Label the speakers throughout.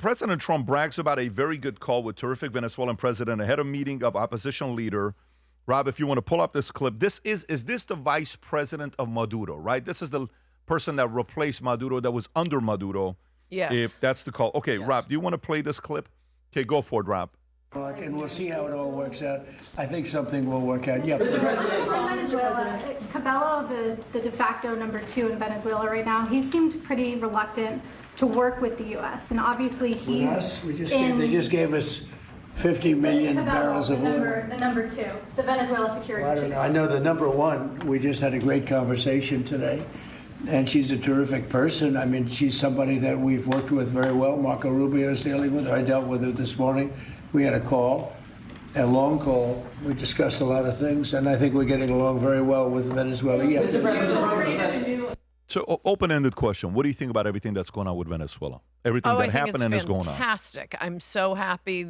Speaker 1: President Trump brags about a very good call with terrific Venezuelan president ahead of meeting of opposition leader. Rob, if you want to pull up this clip, is this the vice president of Maduro, right? This is the person that replaced Maduro, that was under Maduro.
Speaker 2: Yes.
Speaker 1: If that's the call. Okay, yes. Rob, do you want to play this clip? Okay, go for it, Rob.
Speaker 3: And we'll see how it all works out. I think something will work out. Yeah.
Speaker 4: Mr. Venezuela, Cabello, the de facto #2 in Venezuela right now, he seemed pretty reluctant to work with the U.S. And obviously he's
Speaker 3: with us? They just gave us 50 million
Speaker 4: Cabello,
Speaker 3: barrels of oil.
Speaker 4: the #2, the Venezuela security
Speaker 3: Well, I don't
Speaker 4: chief.
Speaker 3: know. I know the #1. We just had a great conversation today. And she's a terrific person. I mean, she's somebody that we've worked with very well. Marco Rubio is dealing with her. I dealt with her this morning. We had a long call. We discussed a lot of things, and I think we're getting along very well with Venezuela. Yes.
Speaker 1: So, open-ended question. What do you think about everything that's going on with Venezuela? Everything that happened and is going on.
Speaker 2: Fantastic. I'm so happy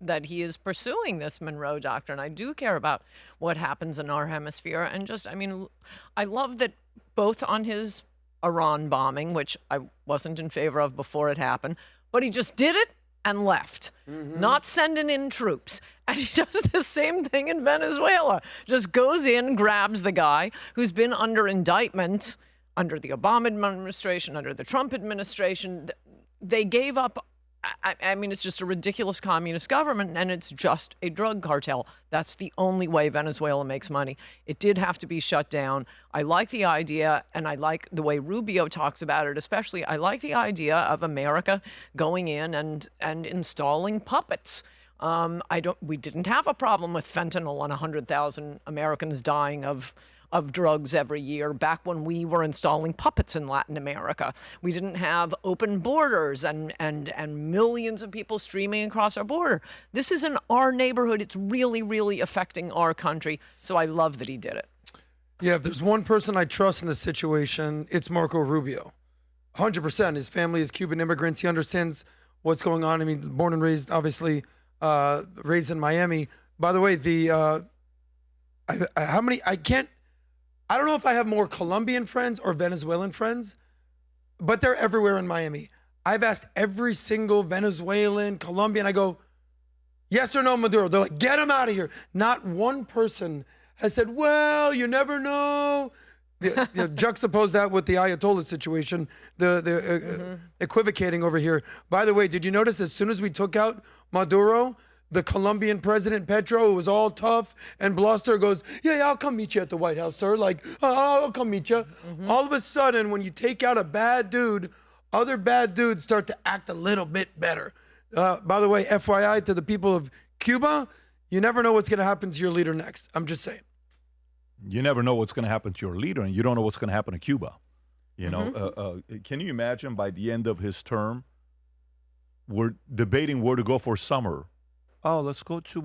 Speaker 2: that he is pursuing this Monroe Doctrine. I do care about what happens in our hemisphere. And I love that both on his Iran bombing, which I wasn't in favor of before it happened, but he just did it and left, not sending in troops. And he does the same thing in Venezuela. Just goes in, grabs the guy who's been under indictment under the Obama administration, under the Trump administration. They gave up. I mean, it's just a ridiculous communist government, and it's just a drug cartel. That's the only way Venezuela makes money. It did have to be shut down. I like the idea, and I like the way Rubio talks about it, especially. I like the idea of America going in and installing puppets. We didn't have a problem with fentanyl and 100,000 Americans dying of drugs every year back when we were installing puppets in Latin America. We didn't have open borders and millions of people streaming across our border. This is in our neighborhood. It's really, really affecting our country. So I love that he did it.
Speaker 5: Yeah, if there's one person I trust in this situation, it's Marco Rubio. 100%. His family is Cuban immigrants. He understands what's going on. I mean, born and raised, obviously, raised in Miami. By the way, I don't know if I have more Colombian friends or Venezuelan friends, but they're everywhere in Miami. I've asked every single Venezuelan, Colombian, I go, yes or no, Maduro? They're like, get him out of here. Not one person has said, well, you never know. Juxtapose that with the Ayatollah situation, equivocating over here. By the way, did you notice as soon as we took out Maduro, the Colombian president, Petro, who was all tough and bluster, goes, yeah, I'll come meet you at the White House, sir. Like, I'll come meet you. All of a sudden, when you take out a bad dude, other bad dudes start to act a little bit better. By the way, FYI to the people of Cuba, you never know what's going to happen to your leader next. I'm just saying.
Speaker 1: You never know what's going to happen to your leader, and you don't know what's going to happen to Cuba. You know, can you imagine by the end of his term, we're debating where to go for summer? Oh, let's go to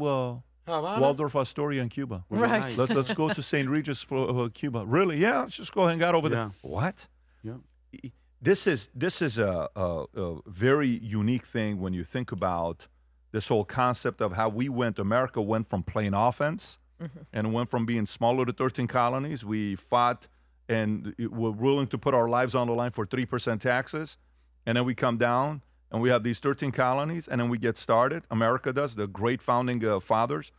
Speaker 1: Waldorf Astoria in Cuba.
Speaker 2: Right.
Speaker 6: Nice.
Speaker 1: Let's go to St. Regis for Cuba. Really? Yeah, let's just go hang out over there. What?
Speaker 6: Yeah.
Speaker 1: This is a very unique thing when you think about this whole concept of how America went from playing offense and went from being smaller to 13 colonies. We fought and were willing to put our lives on the line for 3% taxes. And then we come down and we have these 13 colonies, and then we get started. America does, the great founding fathers.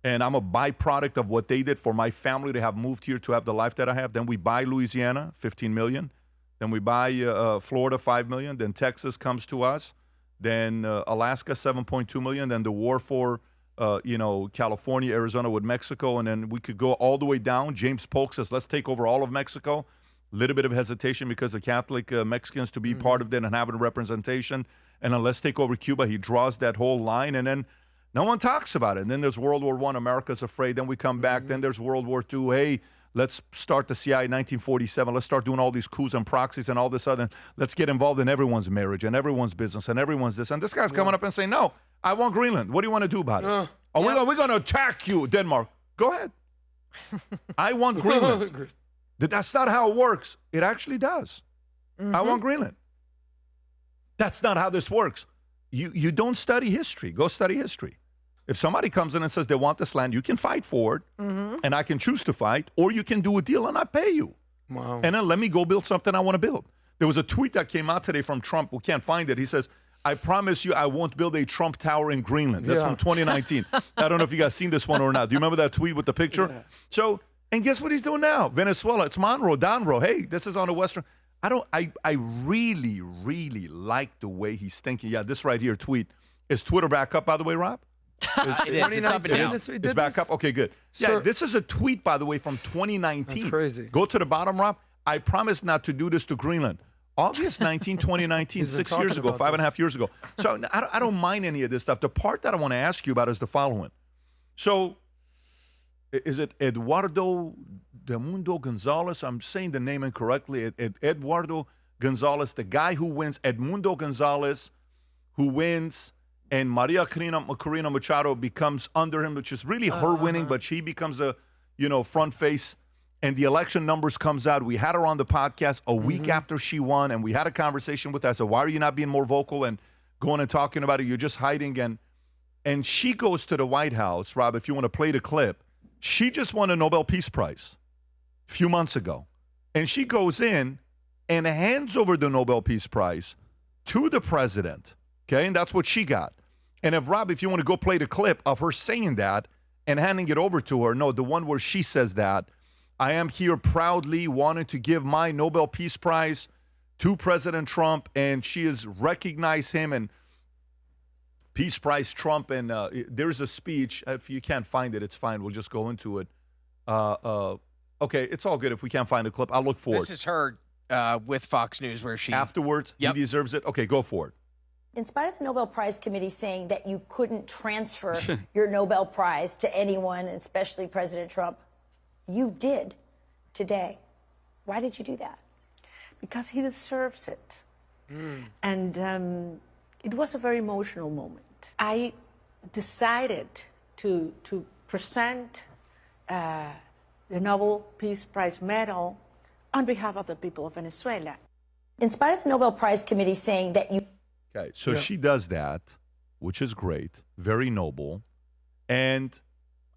Speaker 1: And I'm a byproduct of what they did for my family to have moved here to have the life that I have. Then we buy Louisiana, 15 million. Then we buy Florida, 5 million. Then Texas comes to us. Then Alaska, 7.2 million. Then the war for, California, Arizona with Mexico. And then we could go all the way down. James Polk says, let's take over all of Mexico. Little bit of hesitation because of Catholic Mexicans to be part of it and having representation. And then let's take over Cuba. He draws that whole line, and then no one talks about it. And then there's World War I, America's afraid. Then we come back. Then there's World War II. Hey, let's start the CIA in 1947. Let's start doing all these coups and proxies and all this other. Let's get involved in everyone's marriage and everyone's business and everyone's this. And this guy's coming up and saying, no, I want Greenland. What do you want to do about it? We're going to attack you, Denmark. Go ahead. I want Greenland. That's not how it works. It actually does. I want Greenland. That's not how this works. You don't study history. Go study history. If somebody comes in and says they want this land, you can fight for it, and I can choose to fight, or you can do a deal and I pay you.
Speaker 5: Wow.
Speaker 1: And then let me go build something I want to build. There was a tweet that came out today from Trump. We can't find it. He says, I promise you I won't build a Trump tower in Greenland. That's from 2019. I don't know if you guys seen this one or not. Do you remember that tweet with the picture? Yeah. So, and guess what he's doing now? Venezuela, it's Donro. Hey, this is on the Western. I really, really like the way he's thinking. Yeah, this right here tweet. Is Twitter back up, by the way, Rob?
Speaker 6: It's up and down.
Speaker 1: It's back up? Okay, good. Yeah, this is a tweet, by the way, from 2019.
Speaker 5: That's crazy.
Speaker 1: Go to the bottom, Rob. I promise not to do this to Greenland. August 19, 2019, 6 years ago, 5.5 years ago. So I don't mind any of this stuff. The part that I want to ask you about is the following. So is it Eduardo de Mundo Gonzalez? I'm saying the name incorrectly. Eduardo Gonzalez, the guy who wins, Edmundo Gonzalez, who wins, and María Corina Machado becomes under him, which is really her winning, but she becomes a, front face. And the election numbers comes out. We had her on the podcast a week after she won, and we had a conversation with her. I said, why are you not being more vocal and going and talking about it? You're just hiding. And she goes to the White House, Rob, if you want to play the clip. She just won a Nobel Peace Prize a few months ago. And she goes in and hands over the Nobel Peace Prize to the president. Okay, and that's what she got. And if you want to go play the clip of her saying that and handing it over to her, no, the one where she says that, I am here proudly wanting to give my Nobel Peace Prize to President Trump, and she has recognized him and Peace Prize Trump. And there's a speech. If you can't find it, it's fine. We'll just go into it. Okay, it's all good. If we can't find the clip, I'll look for it.
Speaker 6: This is her with Fox News where she...
Speaker 1: Afterwards, he deserves it. Okay, go for it.
Speaker 7: In spite of the Nobel Prize Committee saying that you couldn't transfer your Nobel Prize to anyone, especially President Trump, you did today. Why did you do that?
Speaker 8: Because he deserves it. And it was a very emotional moment. I decided to present the Nobel Peace Prize medal on behalf of the people of Venezuela.
Speaker 7: In spite of the Nobel Prize Committee saying that you...
Speaker 1: Okay, so she does that, which is great, very noble. And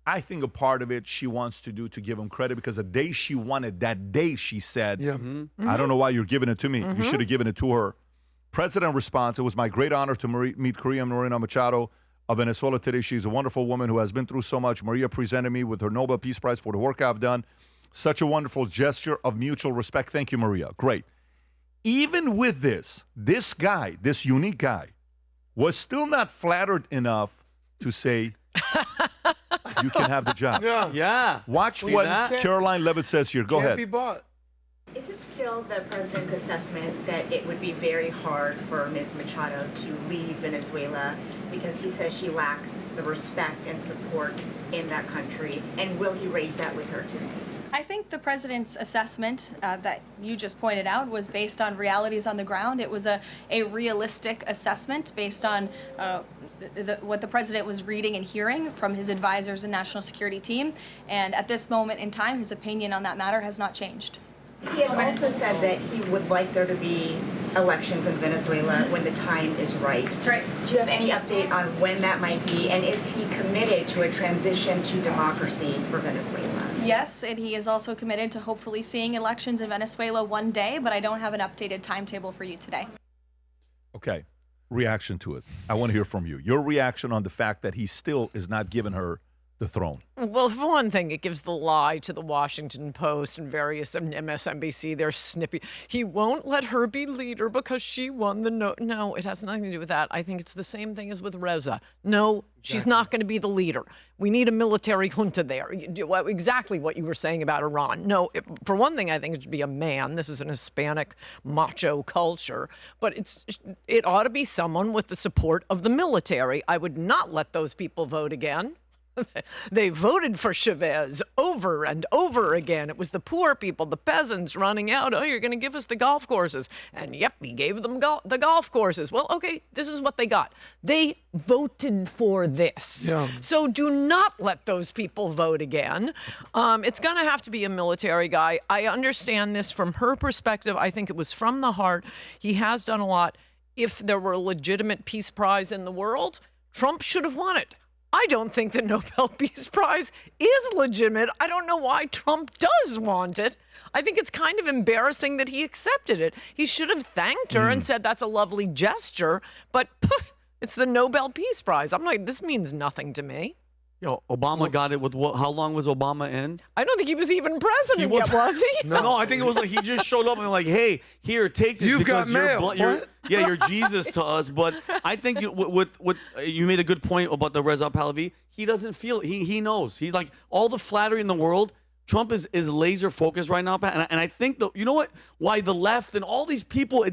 Speaker 1: I think a part of it she wants to do to give him credit because the day she won it, that day she said, I don't know why you're giving it to me. You should have given it to her. President response, it was my great honor to meet Corina Machado of Venezuela today. She's a wonderful woman who has been through so much. Maria presented me with her Nobel Peace Prize for the work I've done. Such a wonderful gesture of mutual respect. Thank you, Maria. Great. Even with this guy, this unique guy, was still not flattered enough to say, you can have the job.
Speaker 9: Yeah.
Speaker 1: Watch what Caroline Levitt says here. Go ahead.
Speaker 5: Can't be bought.
Speaker 10: Is it still the president's assessment that it would be very hard for Ms. Machado to leave Venezuela because he says she lacks the respect and support in that country? And will he raise that with her today?
Speaker 11: I think the president's assessment that you just pointed out was based on realities on the ground. It was a realistic assessment based on what the president was reading and hearing from his advisors and national security team. And at this moment in time, his opinion on that matter has not changed.
Speaker 10: He has also said that he would like there to be elections in Venezuela when the time is right.
Speaker 11: That's right.
Speaker 10: Do you have any update on when that might be? And is he committed to a transition to democracy for Venezuela?
Speaker 11: Yes, and he is also committed to hopefully seeing elections in Venezuela one day, but I don't have an updated timetable for you today.
Speaker 1: Okay. Reaction to it. I want to hear from you. Your reaction on the fact that he still is not giving her the throne.
Speaker 2: Well, for one thing, it gives the lie to the Washington Post and various MSNBC. They're snippy. He won't let her be leader because she won the No, it has nothing to do with that. I think it's the same thing as with Reza. No, she's not going to be the leader. We need a military junta there. Exactly what you were saying about Iran. No, for one thing, I think it should be a man. This is an Hispanic macho culture. But it ought to be someone with the support of the military. I would not let those people vote again. They voted for Chavez over and over again. It was the poor people, the peasants running out. Oh, you're going to give us the golf courses. And yep, he gave them the golf courses. Well, okay, this is what they got. They voted for this. Yeah. So do not let those people vote again. It's going to have to be a military guy. I understand this from her perspective. I think it was from the heart. He has done a lot. If there were a legitimate peace prize in the world, Trump should have won it. I don't think the Nobel Peace Prize is legitimate. I don't know why Trump does want it. I think it's kind of embarrassing that he accepted it. He should have thanked her and said that's a lovely gesture, but poof, it's the Nobel Peace Prize. I'm like, this means nothing to me.
Speaker 9: Yo, Obama got it with what? How long was Obama in?
Speaker 2: I don't think he was even president yet, was he?
Speaker 9: No, I think it was like he just showed up and like, hey, here, take this.
Speaker 5: You've got mail.
Speaker 9: You're Jesus to us. But I think you made a good point about the Reza Pahlavi. He doesn't feel it. He knows. He's like, all the flattery in the world, Trump is laser focused right now. And I think, you know what? Why the left and all these people,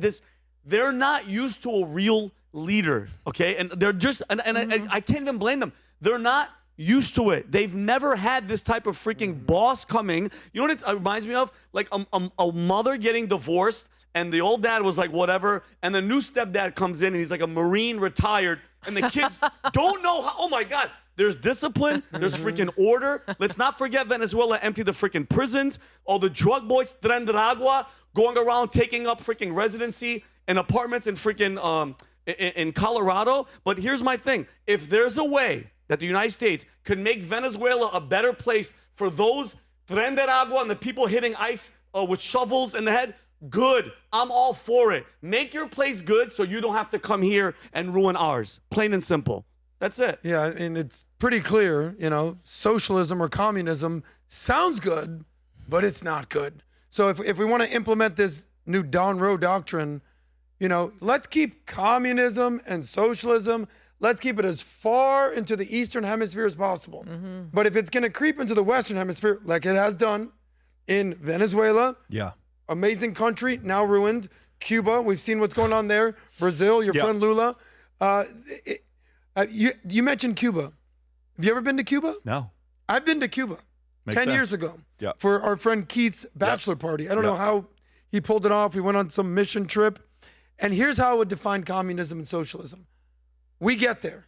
Speaker 9: they're not used to a real leader, okay? And they're just, I can't even blame them. They're not used to it. They've never had this type of freaking boss coming. You know what it reminds me of? Like a mother getting divorced, and the old dad was like, whatever, and the new stepdad comes in, and he's like a Marine retired, and the kids don't know how, oh my God, there's discipline, there's freaking order. Let's not forget Venezuela emptied the freaking prisons, all the drug boys, Tren de Agua, going around taking up freaking residency and apartments in freaking, in Colorado. But here's my thing. If there's a way that the United States could make Venezuela a better place for those Tren de Agua and the people hitting ice with shovels in the head, good. I'm all for it. Make your place good so you don't have to come here and ruin ours. Plain and simple. That's it.
Speaker 5: Yeah, and it's pretty clear, socialism or communism sounds good, but it's not good. So if we want to implement this new down row doctrine, let's keep communism and socialism, let's keep it as far into the Eastern Hemisphere as possible. But if it's going to creep into the Western Hemisphere, like it has done in Venezuela, amazing country, now ruined. Cuba, we've seen what's going on there. Brazil, your friend Lula. You mentioned Cuba. Have you ever been to Cuba?
Speaker 1: No.
Speaker 5: I've been to Cuba 10 years ago
Speaker 1: Yep.
Speaker 5: for our friend Keith's bachelor party. I don't know how he pulled it off. We went on some mission trip. And here's how I would define communism and socialism. We get there.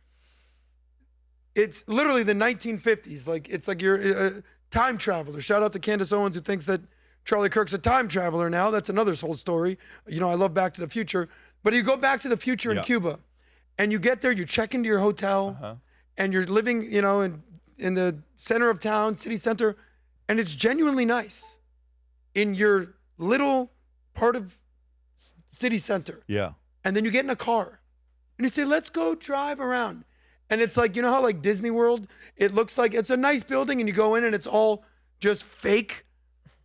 Speaker 5: It's literally the 1950s. It's like you're a time traveler. Shout out to Candace Owens, who thinks that Charlie Kirk's a time traveler now. That's another whole story. I love Back to the Future. But you go Back to the Future in Cuba, and you get there, you check into your hotel, and you're living, in the center of town, city center, and it's genuinely nice in your little part of city center.
Speaker 1: Yeah.
Speaker 5: And then you get in a car. And you say, let's go drive around. And it's like, how like Disney World, it looks like it's a nice building and you go in and it's all just fake.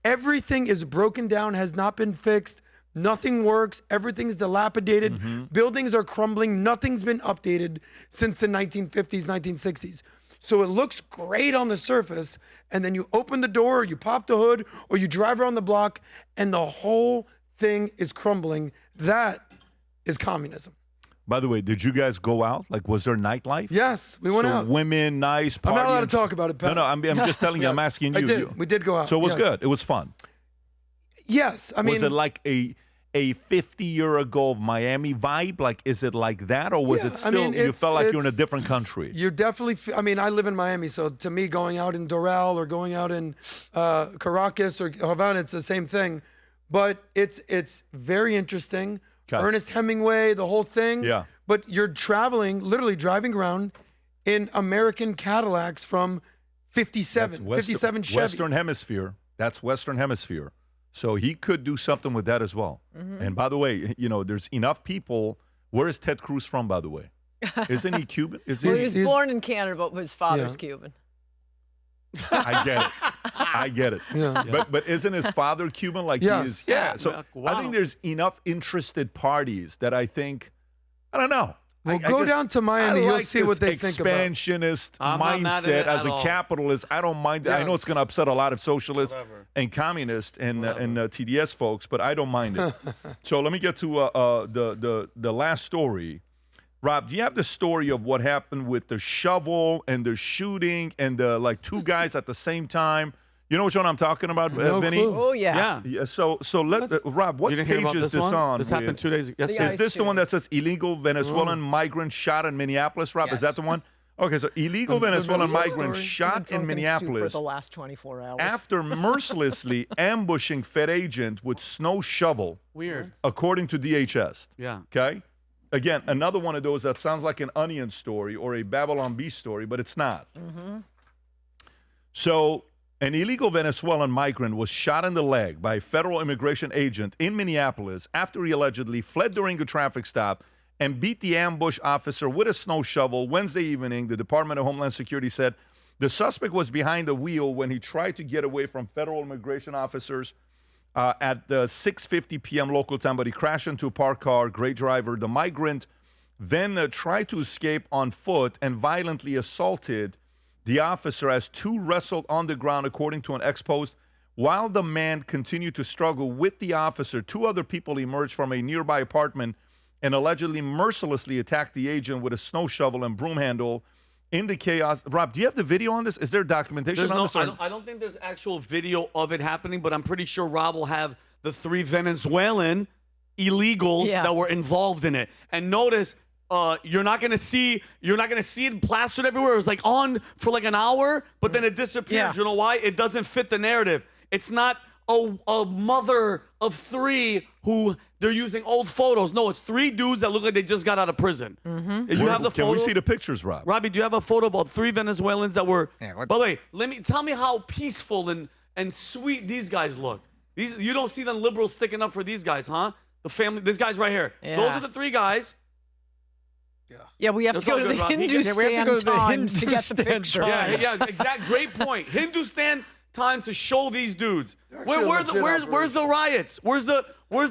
Speaker 5: Everything is broken down, has not been fixed. Nothing works. Everything's dilapidated. Buildings are crumbling. Nothing's been updated since the 1950s, 1960s. So it looks great on the surface. And then you open the door, or you pop the hood, or you drive around the block, and the whole thing is crumbling. That is communism.
Speaker 1: By the way, did you guys go out? Like, was there nightlife?
Speaker 5: Yes, we went out.
Speaker 1: Women, nice, partying.
Speaker 5: I'm not allowed to talk about it, Pat.
Speaker 1: No, I'm just telling you. I'm asking you.
Speaker 5: We did go out.
Speaker 1: So it was good. It was fun.
Speaker 5: Yes,
Speaker 1: was it like a 50-year-ago Miami vibe? Like, is it like that, or was it still? You felt like you're in a different country.
Speaker 5: You're definitely. I live in Miami, so to me, going out in Doral or going out in Caracas or Havana, it's the same thing. But it's very interesting. Okay. Ernest Hemingway, the whole thing.
Speaker 1: Yeah.
Speaker 5: But you're traveling, literally driving around in American Cadillacs from 57 Chevy.
Speaker 1: Western Hemisphere. That's Western Hemisphere. So he could do something with that as well. And by the way, there's enough people. Where is Ted Cruz from, by the way? Isn't he Cuban?
Speaker 2: He was born in Canada, but his father's Cuban.
Speaker 1: I get it.
Speaker 5: Yeah.
Speaker 1: But isn't his father Cuban? Like he is? Yeah. So
Speaker 9: wow.
Speaker 1: I think there's enough interested parties that I don't know.
Speaker 5: Well, go down to Miami. You'll see what they think about.
Speaker 1: Expansionist mindset as a capitalist. I don't mind that. Yes. I know it's going to upset a lot of socialists and communists and TDS folks, but I don't mind it. So let me get to the last story. Rob, do you have the story of what happened with the shovel and the shooting and the two guys at the same time? You know which one I'm talking about, Vinny?
Speaker 5: Clue.
Speaker 2: Oh, yeah.
Speaker 1: So let Rob, what page is this on?
Speaker 9: This happened 2 days ago.
Speaker 1: Is this the one that says illegal Venezuelan migrant shot in Minneapolis, Rob?
Speaker 2: Yes.
Speaker 1: Is that the one? Okay, so illegal Venezuelan migrant shot in Minneapolis
Speaker 2: for the last 24 hours.
Speaker 1: after mercilessly ambushing Fed agent with snow shovel.
Speaker 9: Weird.
Speaker 1: According to DHS.
Speaker 9: Yeah.
Speaker 1: Okay? again, another one of those that sounds like an Onion story or a Babylon Bee story, but it's not. So an illegal Venezuelan migrant was shot in the leg by a federal immigration agent in Minneapolis after he allegedly fled during a traffic stop and beat the ambush officer with a snow shovel. Wednesday evening, the Department of Homeland Security said the suspect was behind the wheel when he tried to get away from federal immigration officers at 6:50 p.m. local time, but he crashed into a parked car. Great driver. The migrant then tried to escape on foot and violently assaulted the officer as two wrestled on the ground, according to an ex-post. While the man continued to struggle with the officer, two other people emerged from a nearby apartment and allegedly mercilessly attacked the agent with a snow shovel and broom handle. In the chaos, Rob, do you have the video on this? Is there documentation on this?
Speaker 9: I don't think there's actual video of it happening, but I'm pretty sure Rob will have the 3 Venezuelan illegals that were involved in it. And notice, you're not gonna see it plastered everywhere. It was like on for like an hour, but then it disappeared. You know why? It doesn't fit the narrative. It's not a mother of 3 who they're using old photos. No, it's 3 dudes that look like they just got out of prison. You have the photo?
Speaker 1: Can we see the pictures, Rob?
Speaker 9: Robbie, do you have a photo about 3 Venezuelans that were? By the way, tell me how peaceful and sweet these guys look. You don't see the liberals sticking up for these guys, huh? The family, these guys right here. Those are the 3 guys.
Speaker 2: Yeah, we have to go to the Hindustan Times to get the picture.
Speaker 9: Yeah, exact. Great point. Hindustan Times to show these dudes. Where's the riots? Where's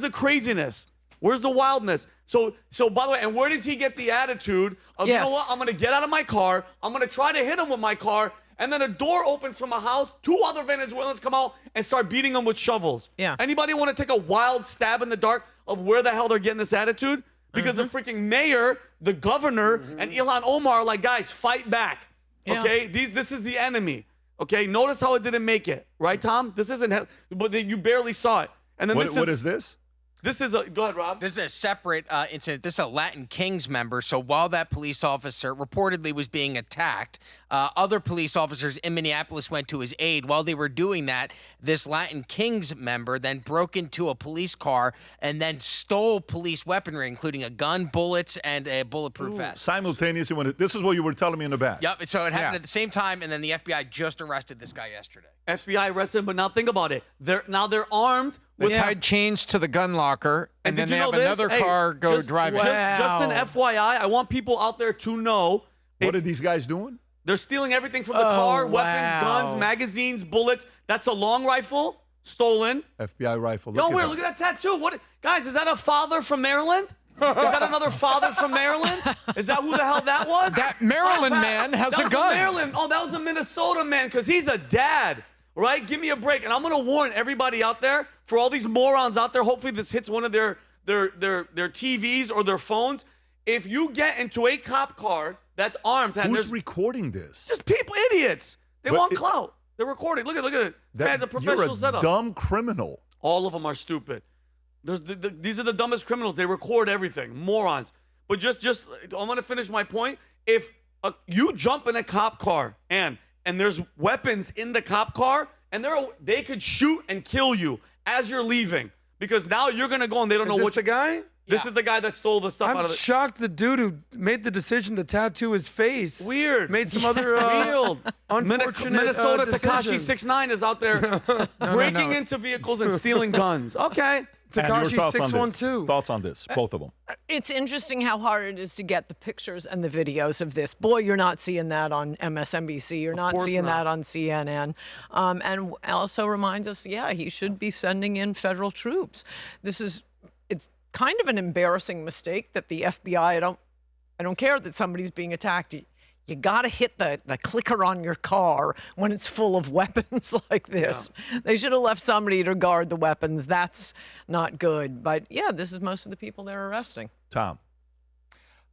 Speaker 9: the craziness? Where's the wildness? So by the way, and where does he get the attitude of, you know what, I'm gonna get out of my car, I'm gonna try to hit him with my car, and then a door opens from a house, 2 other Venezuelans come out and start beating him with shovels. Anybody want to take a wild stab in the dark of where the hell they're getting this attitude? Because the freaking mayor, the governor, and Ilhan Omar are like, guys, fight back. Okay? This is the enemy. Okay? Notice how it didn't make it. Right, Tom? This isn't, but you barely saw it. And then
Speaker 1: what is this?
Speaker 9: This is go ahead, Rob.
Speaker 6: This is a separate incident. This is a Latin Kings member. So while that police officer reportedly was being attacked, other police officers in Minneapolis went to his aid. While they were doing that, this Latin Kings member then broke into a police car and then stole police weaponry, including a gun, bullets, and a bulletproof vest.
Speaker 1: Simultaneously, this is what you were telling me in the back.
Speaker 6: Yep. So it happened at the same time, and then the FBI just arrested this guy yesterday.
Speaker 9: FBI arrested him, but now think about it. They're armed.
Speaker 12: They tied chains to the gun locker, and then they have another car go driving.
Speaker 9: Just an FYI, I want people out there to know.
Speaker 1: What are these guys doing?
Speaker 9: They're stealing everything from the car, weapons, guns, magazines, bullets. That's a long rifle, stolen.
Speaker 1: FBI rifle.
Speaker 9: Look at that tattoo. What, guys, is that a father from Maryland? Is that another father from Maryland? Is that who the hell that was?
Speaker 12: That Maryland man has a gun.
Speaker 9: Maryland. Oh, that was a Minnesota man, because he's a dad. Right? Give me a break. And I'm going to warn everybody out there, for all these morons out there, hopefully this hits one of their TVs or their phones. If you get into a cop car that's armed,
Speaker 1: who's recording this?
Speaker 9: Just people, idiots. They want clout. They're recording. Look at it. This guy's a professional setup.
Speaker 1: You're a dumb criminal.
Speaker 9: All of them are stupid. These are the dumbest criminals. They record everything. Morons. But just I'm going to finish my point. If you jump in a cop car and there's weapons in the cop car, and they could shoot and kill you as you're leaving, because now you're gonna go and they don't know
Speaker 5: which.
Speaker 9: Is this the guy? This is the guy that stole the stuff out of it.
Speaker 5: I'm shocked the dude who made the decision to tattoo his face.
Speaker 9: Weird.
Speaker 5: Made some other unfortunate
Speaker 9: Minnesota Tekashi
Speaker 5: decisions.
Speaker 9: 6ix9ine is out there breaking into vehicles and stealing guns. Okay.
Speaker 5: Tekashi 612.
Speaker 1: Thoughts on this, both of them.
Speaker 2: It's interesting how hard it is to get the pictures and the videos of this. Boy, you're not seeing that on MSNBC. You're not seeing that on CNN. And also reminds us, he should be sending in federal troops. It's kind of an embarrassing mistake that the FBI, I don't care that somebody's being attacked. You got to hit the clicker on your car when it's full of weapons like this. Yeah. They should have left somebody to guard the weapons. That's not good. But, this is most of the people they're arresting.
Speaker 1: Tom.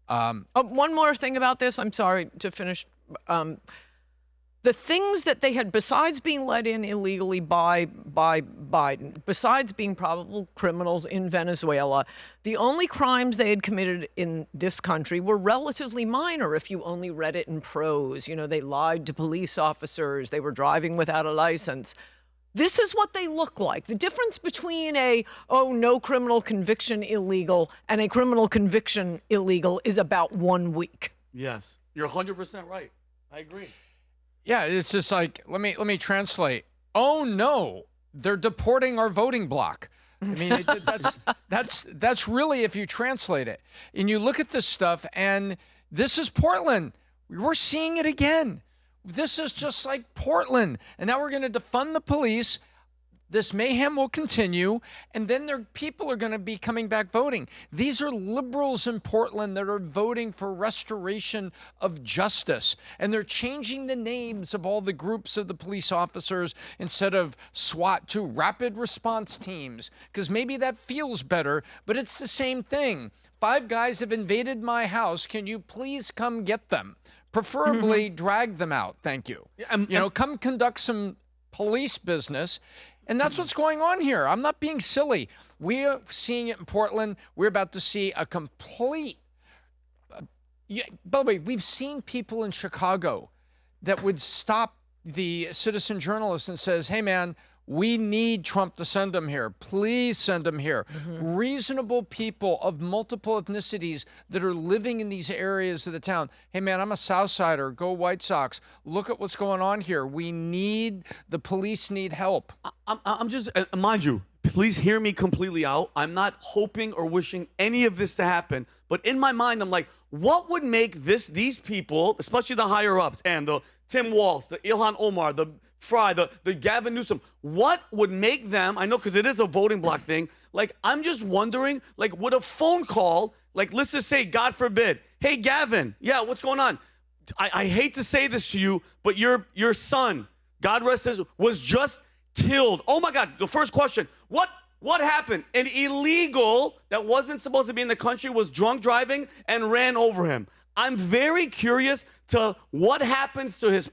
Speaker 2: One more thing about this. I'm sorry to finish. The things that they had, besides being let in illegally by Biden, besides being probable criminals in Venezuela, the only crimes they had committed in this country were relatively minor if you only read it in prose. They lied to police officers. They were driving without a license. This is what they look like. The difference between no criminal conviction illegal and a criminal conviction illegal is about 1 week.
Speaker 9: Yes, you're 100% right. I agree.
Speaker 12: Yeah, it's just like, let me translate. Oh no, they're deporting our voting bloc. I mean, that's really, if you translate it. And you look at this stuff, and this is Portland. We're seeing it again. This is just like Portland. And now we're going to defund the police. This mayhem will continue, and then people are going to be coming back voting. These are liberals in Portland that are voting for restoration of justice, and they're changing the names of all the groups of the police officers instead of SWAT to rapid response teams, because maybe that feels better, but it's the same thing. 5 guys have invaded my house. Can you please come get them? Preferably drag them out. Thank you. Come conduct some police business. And that's what's going on here. I'm not being silly. We're seeing it in Portland. We're about to see a complete... by the way, we've seen people in Chicago that would stop the citizen journalist and says, hey, man, we need Trump to send him here. Please send him here. Reasonable people of multiple ethnicities that are living in these areas of the town. Hey, man, I'm a Southsider. Go White Sox. Look at what's going on here. The police need help.
Speaker 9: I'm just, mind you, please hear me completely out. I'm not hoping or wishing any of this to happen. But in my mind, I'm like, what would make these people, especially the higher ups, and the Tim Walz, the Ilhan Omar, the Frey, the Gavin Newsom, what would make them, I know because it is a voting block thing, like I'm just wondering, like would a phone call, like let's just say, God forbid, hey Gavin, yeah, what's going on? I hate to say this to you, but your son, God rest his, was just killed. Oh my God, the first question, what happened? An illegal that wasn't supposed to be in the country was drunk driving and ran over him. I'm very curious to what happens to his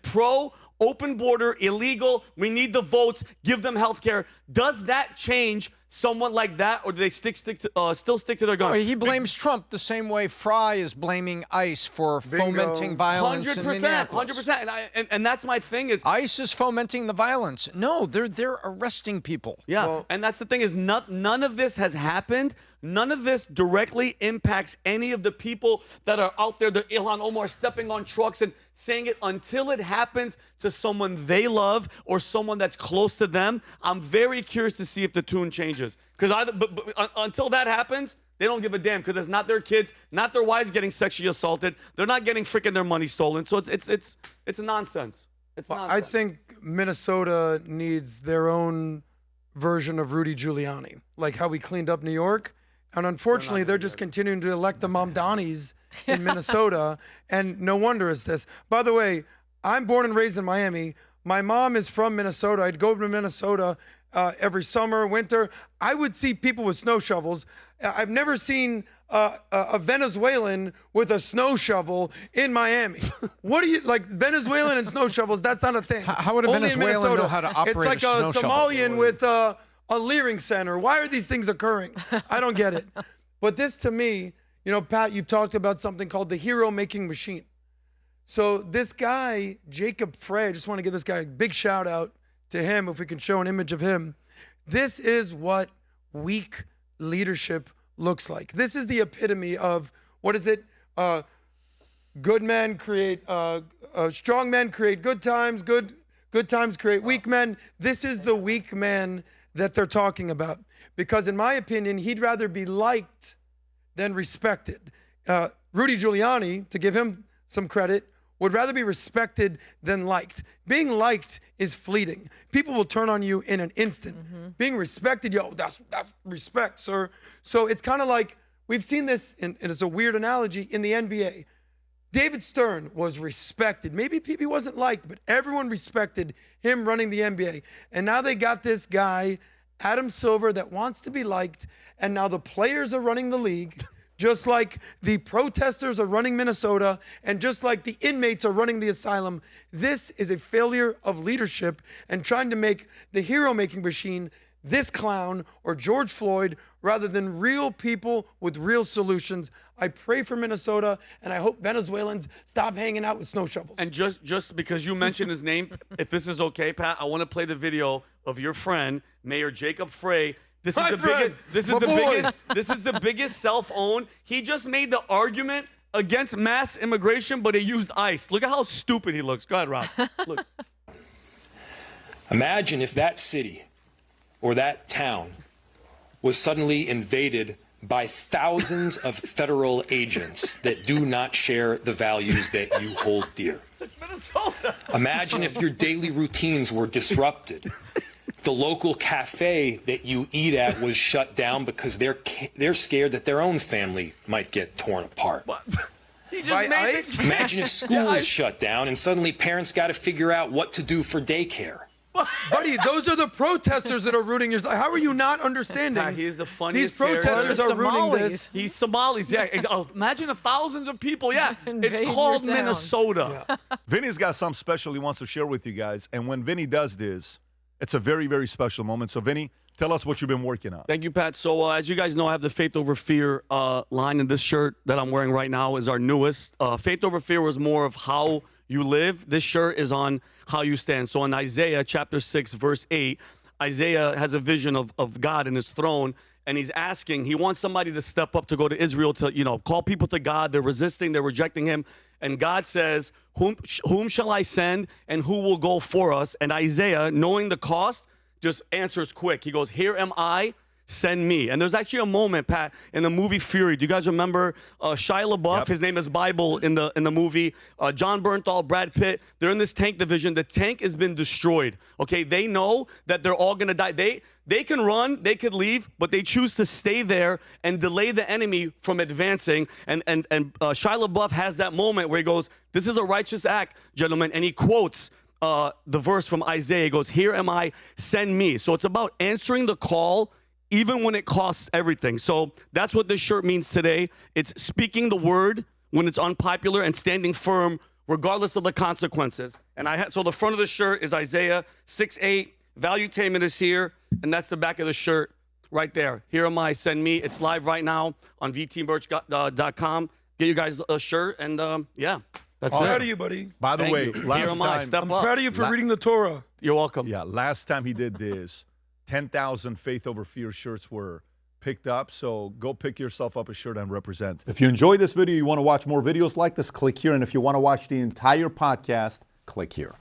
Speaker 9: open border, illegal, we need the votes, give them health care. Does that change someone like that, or do they still stick to their guns?
Speaker 12: No, he blames Trump the same way Frey is blaming ICE for fomenting violence 100%, in Minneapolis.
Speaker 9: 100%. And that's my thing is...
Speaker 12: ICE is fomenting the violence. No, they're arresting people.
Speaker 9: Yeah, well, and that's the thing is none of this has happened. None of this directly impacts any of the people that are out there, the Ilhan Omar stepping on trucks and saying it, until it happens to someone they love or someone that's close to them. I'm very curious to see if the tune changes. Because until that happens, they don't give a damn, because it's not their kids, not their wives getting sexually assaulted. They're not getting freaking their money stolen. So it's nonsense. It's nonsense.
Speaker 5: I think Minnesota needs their own version of Rudy Giuliani, like how we cleaned up New York. And unfortunately, they're just continuing to elect the Mamdanis in Minnesota, and no wonder it's this. By the way, I'm born and raised in Miami. My mom is from Minnesota. I'd go to Minnesota every summer, winter. I would see people with snow shovels. I've never seen a Venezuelan with a snow shovel in Miami. What do you, like, Venezuelan and snow shovels, that's not a thing.
Speaker 12: How would a Venezuelan know how to operate
Speaker 5: a snow shovel? It's like a Somalian with a Leering Center. Why are these things occurring? I don't get it. But this, to me, Pat, you've talked about something called the hero-making machine. So this guy, Jacob Frey, I just want to give this guy a big shout out to him, if we can show an image of him. This is what weak leadership looks like. This is the epitome of, what is it? Good men create, strong men create good times, good times create weak men. This is the weak man that they're talking about. Because in my opinion, he'd rather be liked than respected. Rudy Giuliani, to give him some credit, would rather be respected than liked. Being liked is fleeting. People will turn on you in an instant. Being respected, that's respect, sir. So it's kind of like, we've seen this, and it's a weird analogy, in the NBA. David Stern was respected. Maybe he wasn't liked, but everyone respected him running the NBA. And now they got this guy, Adam Silver, that wants to be liked, and now the players are running the league, just like the protesters are running Minnesota, and just like the inmates are running the asylum. This is a failure of leadership and trying to make the hero-making machine this clown or George Floyd rather than real people with real solutions. I pray for Minnesota, and I hope Venezuelans stop hanging out with snow shovels.
Speaker 9: And just because you mentioned his name, if this is okay, Pat, I want to play the video of your friend, Mayor Jacob Frey. This is This is the biggest self-own. He just made the argument against mass immigration, but he used ICE. Look at how stupid he looks. Go ahead, Rob. Look.
Speaker 13: Imagine if that city or that town was suddenly invaded by thousands of federal agents that do not share the values that you hold dear.
Speaker 9: Minnesota.
Speaker 13: Imagine if your daily routines were disrupted. The local cafe that you eat at was shut down because they're scared that their own family might get torn apart.
Speaker 9: What? He just made this.
Speaker 13: Imagine if school is shut down and suddenly parents got to figure out what to do for daycare.
Speaker 5: Buddy, those are the protesters that are rooting. How are you not understanding?
Speaker 9: He is the funniest.
Speaker 5: These protesters are rooting this.
Speaker 9: He's Somalis. Yeah. Imagine the thousands of people. Yeah.
Speaker 2: Invade
Speaker 9: It's called
Speaker 2: your town.
Speaker 9: Minnesota.
Speaker 5: Yeah.
Speaker 1: Vinny's got something special he wants to share with you guys. And when Vinny does this, it's a very, very special moment. So, Vinny, tell us what you've been working on.
Speaker 9: Thank you, Pat. So, as you guys know, I have the Faith Over Fear line, and this shirt that I'm wearing right now is our newest. Faith Over Fear was more of how you live. This shirt is on how you stand. So, in Isaiah chapter 6, verse 8, Isaiah has a vision of God in his throne, and he's asking, he wants somebody to step up to go to Israel to, call people to God. They're resisting, they're rejecting him. And God says, whom shall I send and who will go for us? And Isaiah, knowing the cost, just answers quick. He goes, here am I, send me. And there's actually a moment, Pat, in the movie Fury. Do you guys remember Shia LaBeouf? Yep. His name is Bible in the movie. John Bernthal, Brad Pitt. They're in this tank division. The tank has been destroyed. Okay, they know that they're all gonna die. They can run, they could leave, but they choose to stay there and delay the enemy from advancing. And Shia LaBeouf has that moment where he goes, this is a righteous act, gentlemen. And he quotes the verse from Isaiah. He goes, here am I, send me. So it's about answering the call even when it costs everything. So that's what this shirt means today. It's speaking the word when it's unpopular and standing firm regardless of the consequences. And so the front of the shirt is Isaiah 6:8. Valuetainment is here, and that's the back of the shirt right there. Here am I, send me. It's live right now on vtmerch.com. Get you guys a shirt, and yeah, that's
Speaker 5: I'm
Speaker 9: it.
Speaker 5: proud of you, buddy.
Speaker 1: By the way,
Speaker 9: Here
Speaker 1: last
Speaker 9: am I,
Speaker 1: time,
Speaker 9: step
Speaker 5: I'm
Speaker 9: up.
Speaker 5: proud of you for reading the Torah.
Speaker 9: You're welcome.
Speaker 1: Yeah, last time he did this, 10,000 Faith Over Fear shirts were picked up. So go pick yourself up a shirt and represent. If you enjoyed this video, you want to watch more videos like this, click here. And if you want to watch the entire podcast, click here.